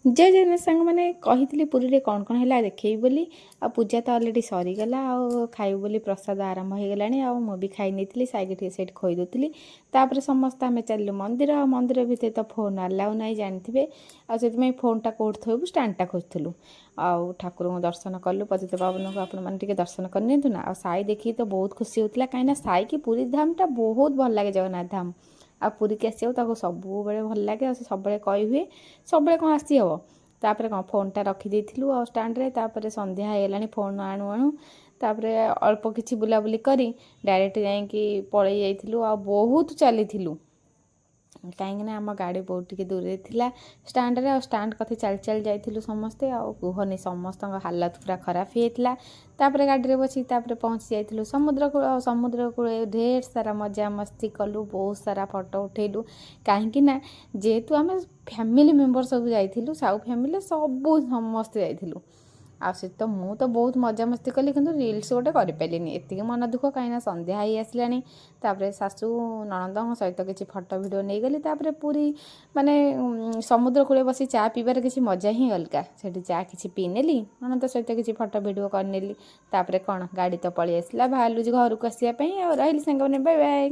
जय जगन्नाथ सांग मैंने कही पुरी कौन कौन है देखी बोली आ पूजा तो अलरेडी सरीगला खाइबू बोली प्रसाद आरंभ हो गला मुझे खाई नहीं साइड से खोई दूसरी तापर समस्त आम चलू मंदिर मंदिर भितर तो फोन अलाउ ना जानते आपाई फोनटा कौट थोबू स्टाणटा खोजुलु आउ ठाकुर को दर्शन कलु पतित पावन को आपने दर्शन करनी ना आ साई देखी तो बहुत खुशी होता कहीं साई की पुरी धामटा बहुत भल लगे जगन्नाथ धाम आ पुरी की आसो सब भल लगे सब कही हुए सब कौन आसी हे तापर कौन फोनटा रखीदेलु आ स्टाण्रे तापर संध्या होगला फोन आणु आणु तापर अल्प किसी बुलाबुली करी डायरेक्ट जा पलि जाइलु आ बहुत चली कहीं आम गाड़ी बहुत टी दूर थी स्टाण्रे आ स्टाण्ड कथी चल चल जाइलु समस्ते आहनी समस्त हालत पूरा खराब होता तापर गाड़ी बसी पहुँची जाइलु समुद्र कूल ढेर सारा मजा मस्ती कलु बहुत सारा फोटो उठेलु कहीं जेहेतु आम फैमिली मेम्बर सब जाइलु साउ फैमिली सब समस्ते जाइलु आसे तो मु तो बहुत मजा मस्ती कली किंतु रील्स गोटे करें एति मन दुख कहीं संध्या ही आसला सासू नणंद सहित किसी फोटो वीडियो नहीं गली तापर पूरी माने समुद्र कूले बसी चा पीबार किसी मजा ही अलग से चा किसी पी नेली नणंद सहित किसी फोटो वीडियो करनेली तापर कौन गाड़ी तो पलि आसला बाहर घर को आसापी रही सांग बाय बाय।